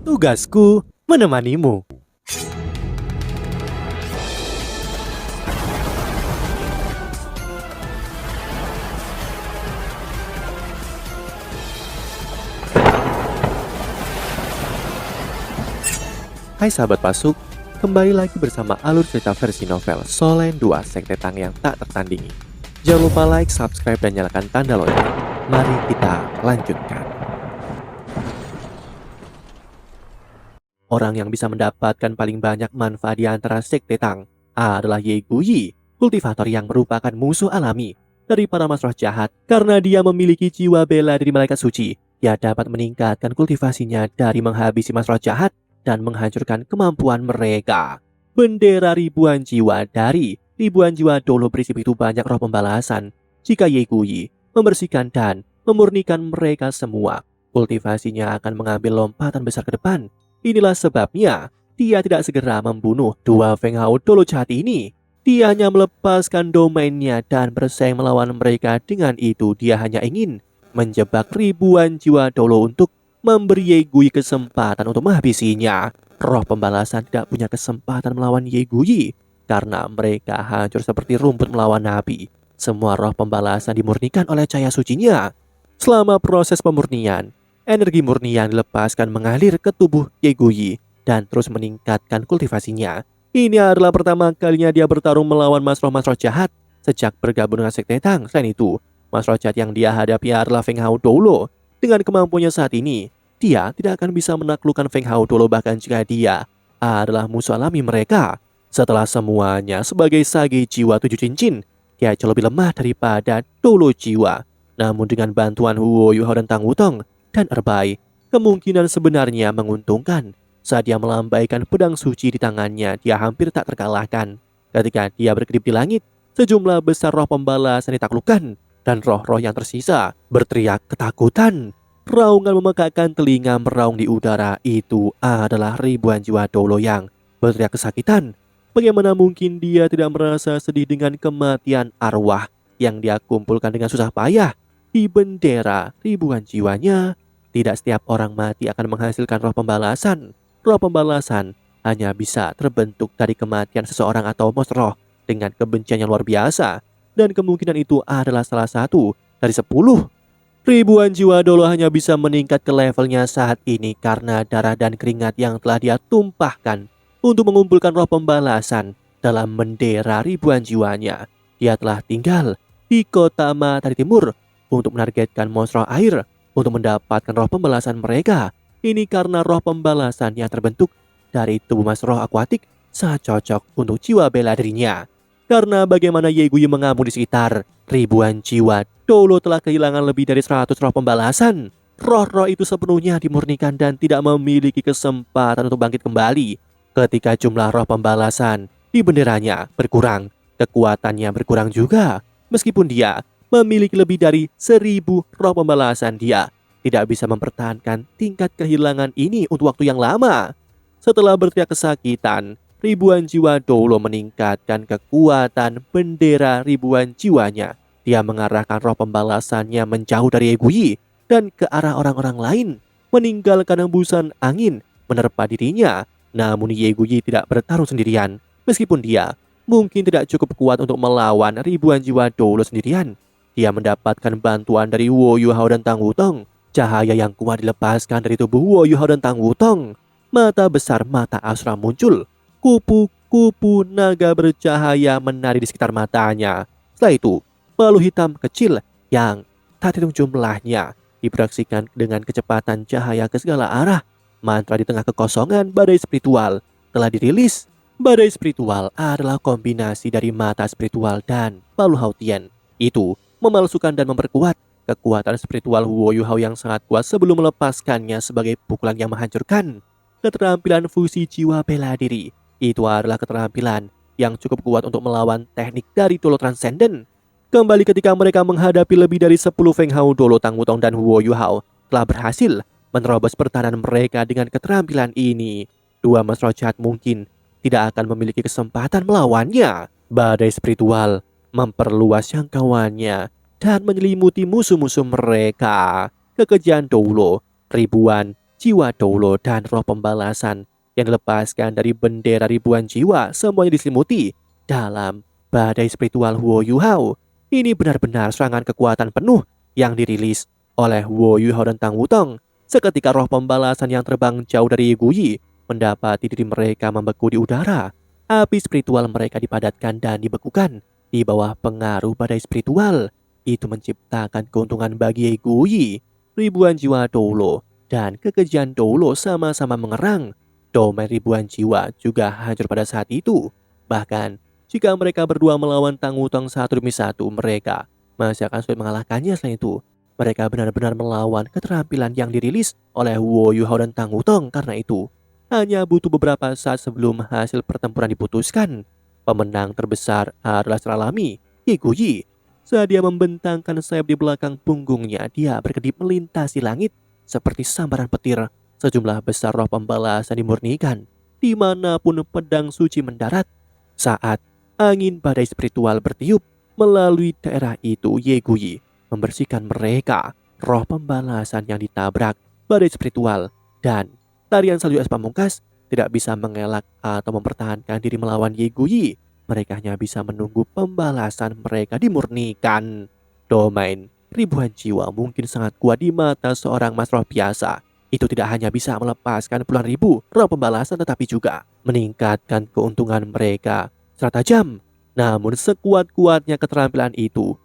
Tugasku menemanimu. Hai sahabat Pasuk, kembali lagi bersama alur cerita versi novel Solen 2 Sekte Tang yang tak tertandingi. Jangan lupa like, subscribe, dan nyalakan tanda lonceng. Mari kita lanjutkan. Orang yang bisa mendapatkan paling banyak manfaat di antara Sekte Tang adalah Ye Guyi, kultivator yang merupakan musuh alami dari para mas roh jahat. Karena dia memiliki jiwa bela diri malaikat suci, dia dapat meningkatkan kultivasinya dari menghabisi mas roh jahat dan menghancurkan kemampuan mereka. Bendera ribuan jiwa dari ribuan jiwa dolo prinsip itu banyak roh pembalasan. Jika Ye Guyi membersihkan dan memurnikan mereka semua, kultivasinya akan mengambil lompatan besar ke depan. Inilah sebabnya dia tidak segera membunuh dua Feng Hao dolo jahat ini. Dia hanya melepaskan domainnya dan bersaing melawan mereka. Dengan itu dia hanya ingin menjebak ribuan jiwa dolo untuk memberi Ye Guyi kesempatan untuk menghabisinya. Roh pembalasan tidak punya kesempatan melawan Ye Guyi karena mereka hancur seperti rumput melawan nabi. Semua roh pembalasan dimurnikan oleh cahaya sucinya. Selama proses pemurnian, energi murni yang dilepaskan mengalir ke tubuh Ye Guyi dan terus meningkatkan kultivasinya. Ini adalah pertama kalinya dia bertarung melawan mas roh jahat sejak bergabung dengan Sekte Tang. Selain itu, mas roh jahat yang dia hadapi adalah Feng Hao Dolo. Dengan kemampuannya saat ini, dia tidak akan bisa menaklukkan Feng Hao Dolo bahkan jika dia adalah musuh alami mereka. Setelah semuanya sebagai sage jiwa 7 cincin, dia jauh lebih lemah daripada Dolo jiwa. Namun dengan bantuan Huo Yuhao dan Tang Wutong dan Erbai, kemungkinan sebenarnya menguntungkan. Saat dia melambaikan pedang suci di tangannya, dia hampir tak terkalahkan. Ketika dia berkedip di langit, sejumlah besar roh pembalasan ditaklukkan dan roh-roh yang tersisa berteriak ketakutan. Raungan memekakkan telinga meraung di udara. Itu adalah ribuan jiwa dolo yang berteriak kesakitan. Bagaimana mungkin dia tidak merasa sedih dengan kematian arwah yang dia kumpulkan dengan susah payah di bendera ribuan jiwanya? Tidak setiap orang mati akan menghasilkan roh pembalasan. Roh pembalasan hanya bisa terbentuk dari kematian seseorang atau monster roh dengan kebencian yang luar biasa. Dan kemungkinan itu adalah salah satu dari 10. Ribuan jiwa dolo hanya bisa meningkat ke levelnya saat ini karena darah dan keringat yang telah dia tumpahkan untuk mengumpulkan roh pembalasan dalam bendera ribuan jiwanya. Dia telah tinggal di kota Matahari Timur untuk menargetkan monster air untuk mendapatkan roh pembalasan mereka. Ini karena roh pembalasan yang terbentuk dari tubuh mas roh akuatik sangat cocok untuk jiwa bela dirinya. Karena bagaimana Ye Guyi mengamuk di sekitar ribuan jiwa dolo telah kehilangan lebih dari 100 roh pembalasan. Roh-roh itu sepenuhnya dimurnikan dan tidak memiliki kesempatan untuk bangkit kembali. Ketika jumlah roh pembalasan di benderanya berkurang, kekuatannya berkurang juga. Meskipun dia memiliki lebih dari 1000 roh pembalasan, dia tidak bisa mempertahankan tingkat kehilangan ini untuk waktu yang lama. Setelah berteriak kesakitan, ribuan jiwa dolo meningkatkan kekuatan bendera ribuan jiwanya. Dia mengarahkan roh pembalasannya menjauh dari Ye Guyi dan ke arah orang-orang lain, meninggalkan hembusan angin menerpa dirinya. Namun Ye Guyi tidak bertarung sendirian. Meskipun dia mungkin tidak cukup kuat untuk melawan ribuan jiwa dolo sendirian, dia mendapatkan bantuan dari Huo Yuhao dan Tang Wutong. Cahaya yang kuat dilepaskan dari tubuh Huo Yuhao dan Tang Wutong. Mata besar mata Asura muncul. Kupu-kupu naga bercahaya menari di sekitar matanya. Setelah itu, palu hitam kecil yang tak terhitung jumlahnya diproyeksikan dengan kecepatan cahaya ke segala arah. Mantra di tengah kekosongan badai spiritual telah dirilis. Badai spiritual adalah kombinasi dari mata spiritual dan palu hautian. Itu memalsukan dan memperkuat kekuatan spiritual Huo Yuhao yang sangat kuat sebelum melepaskannya sebagai pukulan yang menghancurkan. Keterampilan fusi jiwa bela diri itu adalah keterampilan yang cukup kuat untuk melawan teknik dari Dolo Transcendent. Kembali ketika mereka menghadapi lebih dari 10 Feng Hao Dolo, Tang Wutong dan Huo Yuhao telah berhasil menerobos pertahanan mereka dengan keterampilan ini. Dua mas roh jahat mungkin tidak akan memiliki kesempatan melawannya. Badai spiritual memperluas jangkauannya dan menyelimuti musuh-musuh mereka. Kekejian Dolo, ribuan jiwa Doulo dan roh pembalasan yang dilepaskan dari bendera ribuan jiwa semuanya diselimuti dalam badai spiritual Wo Yuhao. Ini benar-benar serangan kekuatan penuh yang dirilis oleh Wo Yuhao dan Tang Wutong. Seketika roh pembalasan yang terbang jauh dari Ye Guyi mendapati diri mereka membeku di udara. Api spiritual mereka dipadatkan dan dibekukan di bawah pengaruh badai spiritual. Itu menciptakan keuntungan bagi Ye Guyi. Ribuan jiwa Doulo dan kekejian Doulo sama-sama mengerang. Domain ribuan jiwa juga hancur pada saat itu. Bahkan, jika mereka berdua melawan Tang Wutong satu demi satu, mereka masih akan sulit mengalahkannya. Selain itu, mereka benar-benar melawan keterampilan yang dirilis oleh Wo Yuhao dan Tang Wutong. Karena itu, hanya butuh beberapa saat sebelum hasil pertempuran diputuskan. Pemenang terbesar adalah secara alami, Ye Guyi. Saat dia membentangkan sayap di belakang punggungnya, dia berkedip melintasi langit seperti sambaran petir. Sejumlah besar roh pembalasan dimurnikan dimanapun pedang suci mendarat. Saat angin badai spiritual bertiup melalui daerah itu, Ye Guyi membersihkan mereka. Roh pembalasan yang ditabrak badai spiritual dan tarian salju es pamungkas tidak bisa mengelak atau mempertahankan diri melawan Ye Guyi. Mereka hanya bisa menunggu pembalasan mereka dimurnikan. Domain ribuan jiwa mungkin sangat kuat di mata seorang mas roh biasa. Itu tidak hanya bisa melepaskan puluhan ribu roh pembalasan, tetapi juga meningkatkan keuntungan mereka secara tajam. Namun sekuat-kuatnya keterampilan itu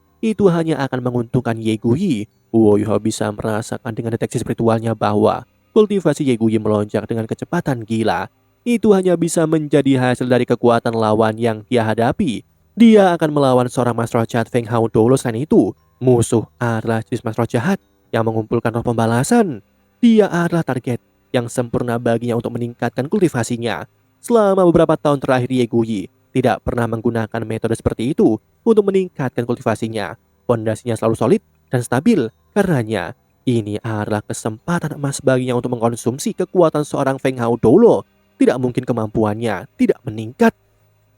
hanya akan menguntungkan Ye Guyi. Wo Yuhao bisa merasakan dengan deteksi spiritualnya bahwa kultivasi Ye Guyi melonjak dengan kecepatan gila. Itu hanya bisa menjadi hasil dari kekuatan lawan yang dia hadapi. Dia akan melawan seorang mas roh jahat Feng Hao Doulo. Selain itu, musuh adalah jenis mas roh jahat yang mengumpulkan roh pembalasan. Dia adalah target yang sempurna baginya untuk meningkatkan kultivasinya. Selama beberapa tahun terakhir, Ye Guyi tidak pernah menggunakan metode seperti itu untuk meningkatkan kultivasinya. Fondasinya selalu solid dan stabil. Karenanya, ini adalah kesempatan emas baginya untuk mengkonsumsi kekuatan seorang Feng Hao Doulo. Tidak mungkin kemampuannya tidak meningkat.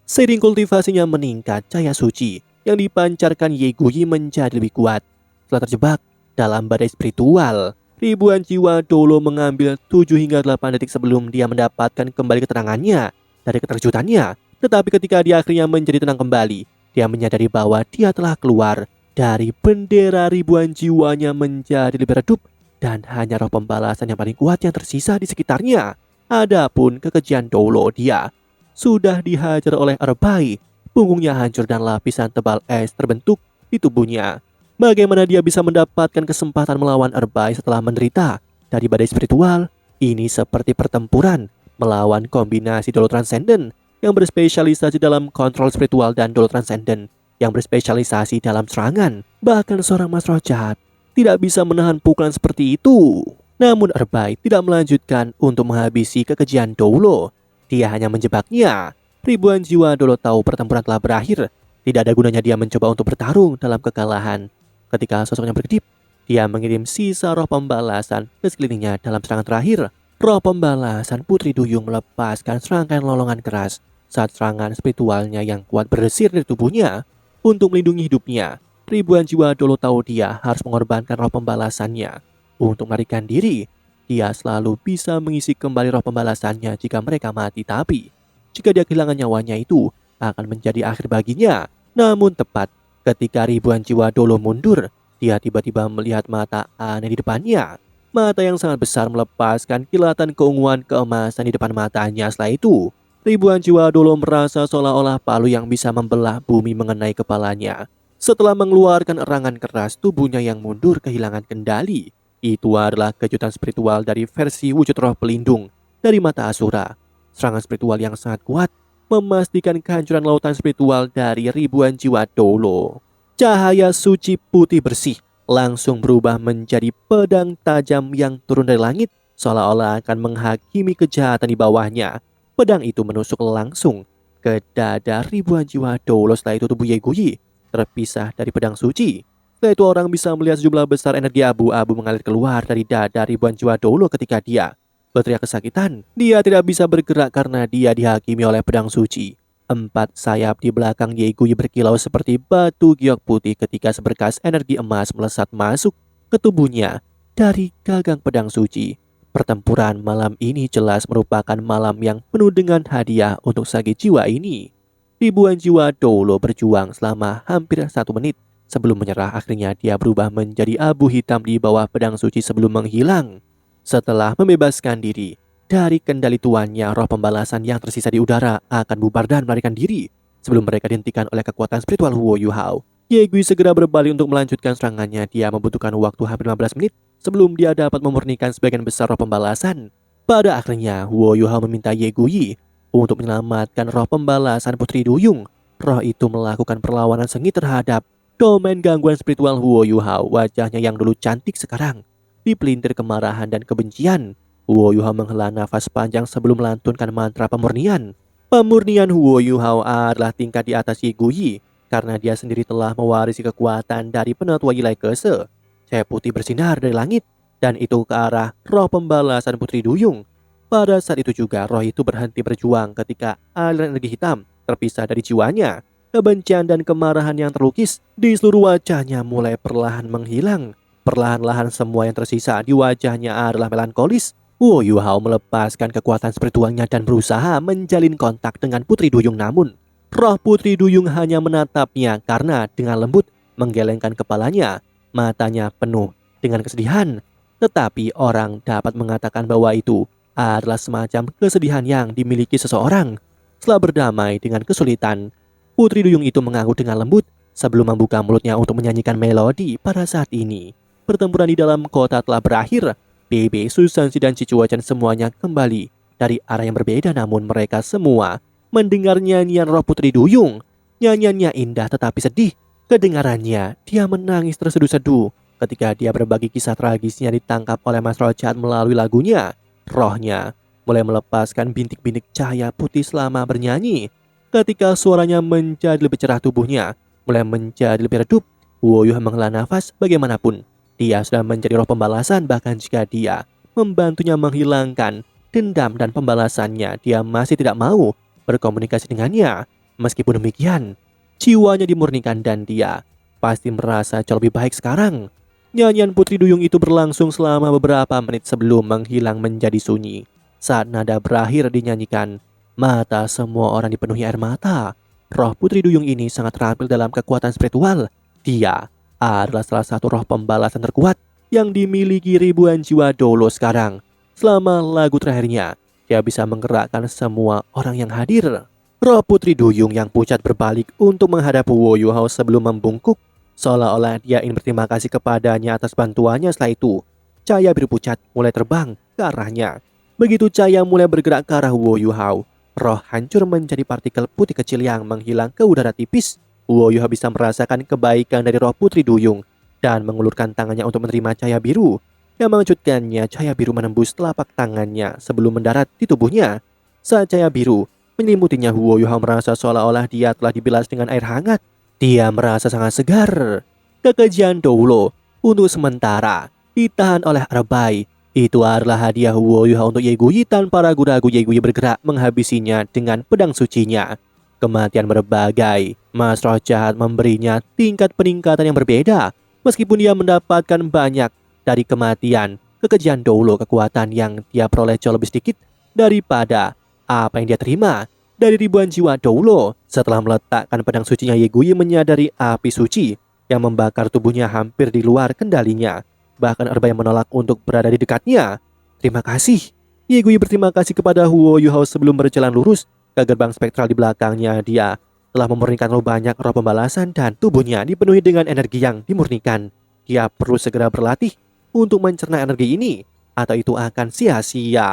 Seiring kultivasinya meningkat, cahaya suci yang dipancarkan Ye Guyi menjadi lebih kuat. Setelah terjebak dalam badai spiritual, ribuan jiwa Doulo mengambil 7 hingga 8 detik sebelum dia mendapatkan kembali keterangannya dari keterkejutannya. Tetapi ketika dia akhirnya menjadi tenang kembali, dia menyadari bahwa dia telah keluar dari bendera ribuan jiwanya menjadi lebih redup dan hanya roh pembalasan yang paling kuat yang tersisa di sekitarnya. Adapun kekejian Doulo, dia sudah dihajar oleh Erbai. Punggungnya hancur dan lapisan tebal es terbentuk di tubuhnya. Bagaimana dia bisa mendapatkan kesempatan melawan Erbai setelah menderita dari badai spiritual? Ini seperti pertempuran melawan kombinasi Doulo Transcendent yang berspesialisasi dalam kontrol spiritual dan Doulo Transcendent yang berspesialisasi dalam serangan. Bahkan seorang mas roh jahat tidak bisa menahan pukulan seperti itu. Namun Erbai tidak melanjutkan untuk menghabisi kekejian Doulo. Dia hanya menjebaknya. Ribuan jiwa Doulo tahu pertempuran telah berakhir. Tidak ada gunanya dia mencoba untuk bertarung dalam kekalahan. Ketika sosoknya berkedip, dia mengirim sisa roh pembalasan ke sekelilingnya dalam serangan terakhir. Roh pembalasan Putri Duyung melepaskan serangkaian lolongan keras saat serangan spiritualnya yang kuat berdesir dari tubuhnya. Untuk melindungi hidupnya, ribuan jiwa Doulo tahu dia harus mengorbankan roh pembalasannya. Untuk melarikan diri, dia selalu bisa mengisi kembali roh pembalasannya jika mereka mati. Tapi, jika dia kehilangan nyawanya, itu akan menjadi akhir baginya. Namun tepat ketika ribuan jiwa Doulo mundur, dia tiba-tiba melihat mata aneh di depannya. Mata yang sangat besar melepaskan kilatan keunguan keemasan di depan matanya. Setelah itu, ribuan jiwa Doulo merasa seolah-olah palu yang bisa membelah bumi mengenai kepalanya. Setelah mengeluarkan erangan keras, tubuhnya yang mundur kehilangan kendali. Itu adalah kejutan spiritual dari versi wujud roh pelindung dari mata Asura. Serangan spiritual yang sangat kuat memastikan kehancuran lautan spiritual dari ribuan jiwa Doulo. Cahaya suci putih bersih langsung berubah menjadi pedang tajam yang turun dari langit, seolah-olah akan menghakimi kejahatan di bawahnya. Pedang itu menusuk langsung ke dada ribuan jiwa Doulo. Setelah itu tubuh Ye Guyi terpisah dari pedang suci. Setelah itu orang bisa melihat sejumlah besar energi abu-abu mengalir keluar dari dada ribuan jiwa Doulo. Ketika dia berteriak kesakitan, dia tidak bisa bergerak karena dia dihakimi oleh pedang suci. 4 sayap di belakang Ye Guyi berkilau seperti batu giok putih ketika seberkas energi emas melesat masuk ke tubuhnya dari gagang pedang suci. Pertempuran malam ini jelas merupakan malam yang penuh dengan hadiah untuk sage jiwa ini. Ribuan jiwa Doulo berjuang selama hampir 1 menit sebelum menyerah. Akhirnya dia berubah menjadi abu hitam di bawah pedang suci sebelum menghilang. Setelah membebaskan diri dari kendali tuannya, roh pembalasan yang tersisa di udara akan bubar dan melarikan diri sebelum mereka dihentikan oleh kekuatan spiritual Huo Yuhao. Ye Gui segera berbalik untuk melanjutkan serangannya. Dia membutuhkan waktu hampir 15 menit sebelum dia dapat memurnikan sebagian besar roh pembalasan. Pada akhirnya, Huo Yuhao meminta Ye Gui untuk menyelamatkan roh pembalasan Putri Duyung. Roh itu melakukan perlawanan sengit terhadap domain gangguan spiritual Huo Yuhao. Wajahnya yang dulu cantik sekarang dipelintir kemarahan dan kebencian. Huo Yuhao menghela nafas panjang sebelum melantunkan mantra pemurnian. Pemurnian Huo Yuhao adalah tingkat di atas Ye Gui karena dia sendiri telah mewarisi kekuatan dari penatua Yilai Kese. Cahaya putih bersinar dari langit dan itu ke arah roh pembalasan Putri Duyung. Pada saat itu juga roh itu berhenti berjuang ketika aliran energi hitam terpisah dari jiwanya. Kebencian dan kemarahan yang terlukis di seluruh wajahnya mulai perlahan menghilang. Perlahan-lahan semua yang tersisa di wajahnya adalah melankolis. Huo Yuhao melepaskan kekuatan spiritualnya dan berusaha menjalin kontak dengan Putri Duyung, namun roh Putri Duyung hanya menatapnya karena dengan lembut menggelengkan kepalanya. Matanya penuh dengan kesedihan. Tetapi orang dapat mengatakan bahwa itu adalah semacam kesedihan yang dimiliki seseorang setelah berdamai dengan kesulitan. Putri Duyung itu mengangguk dengan lembut sebelum membuka mulutnya untuk menyanyikan melodi. Pada saat ini, pertempuran di dalam kota telah berakhir. Bebe, Susansi, dan Cicuacan semuanya kembali dari arah yang berbeda, namun mereka semua mendengar nyanyian roh Putri Duyung. Nyanyiannya indah tetapi sedih. Kedengarannya, dia menangis terseduh-seduh ketika dia berbagi kisah tragisnya ditangkap oleh Mas Roh Jahat melalui lagunya. Rohnya mulai melepaskan bintik-bintik cahaya putih selama bernyanyi. Ketika suaranya menjadi lebih cerah, tubuhnya mulai menjadi lebih redup. Huo Yuhao menghela nafas. Bagaimanapun, dia sudah menjadi roh pembalasan. Bahkan jika dia membantunya menghilangkan dendam dan pembalasannya, dia masih tidak mau berkomunikasi dengannya. Meskipun demikian, jiwanya dimurnikan dan dia pasti merasa jauh lebih baik sekarang. Nyanyian Putri Duyung itu berlangsung selama beberapa menit sebelum menghilang menjadi sunyi. Saat nada berakhir dinyanyikan, mata semua orang dipenuhi air mata. Roh Putri Duyung ini sangat terampil dalam kekuatan spiritual. Dia adalah salah satu roh pembalasan terkuat yang dimiliki ribuan jiwa Doulo sekarang. Selama lagu terakhirnya, dia bisa menggerakkan semua orang yang hadir. Roh Putri Duyung yang pucat berbalik untuk menghadap Huo Yuhao sebelum membungkuk, seolah-olah dia ingin berterima kasih kepadanya atas bantuannya. Setelah itu, cahaya biru pucat mulai terbang ke arahnya. Begitu cahaya mulai bergerak ke arah Huo Yuhao, roh hancur menjadi partikel putih kecil yang menghilang ke udara tipis. Huo Yuhao bisa merasakan kebaikan dari roh Putri Duyung dan mengulurkan tangannya untuk menerima cahaya biru. Yang mengejutkannya, cahaya biru menembus telapak tangannya sebelum mendarat di tubuhnya. Saat cahaya biru menyelimutinya, Huo Yuhao merasa seolah-olah dia telah dibilas dengan air hangat. Dia merasa sangat segar. Kekejian Doulo untuk sementara ditahan oleh Arabai. Itu adalah hadiah Huo Yuhao untuk Ye Gui. Tanpa ragu-ragu, Ye Gui bergerak menghabisinya dengan pedang sucinya. Kematian berbagai, Mas Roh Jahat memberinya tingkat peningkatan yang berbeda. Meskipun dia mendapatkan banyak dari kematian, kekejian Doulo, kekuatan yang dia peroleh jauh lebih sedikit daripada apa yang dia terima dari ribuan jiwa Doulo. Setelah meletakkan pedang sucinya, Ye Gui menyadari api suci yang membakar tubuhnya hampir di luar kendalinya. Bahkan Arabai menolak untuk berada di dekatnya. Terima kasih. Ye Gui berterima kasih kepada Huo Yuhao sebelum berjalan lurus ke gerbang spektral di belakangnya. Dia telah memurnikan terlalu banyak roh pembalasan dan tubuhnya dipenuhi dengan energi yang dimurnikan. Dia perlu segera berlatih untuk mencerna energi ini, atau itu akan sia-sia.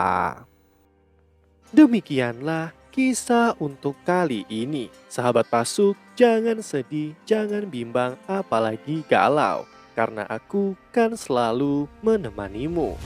Demikianlah kisah untuk kali ini. Sahabat Pasuk, jangan sedih, jangan bimbang, apalagi galau, karena aku kan selalu menemanimu.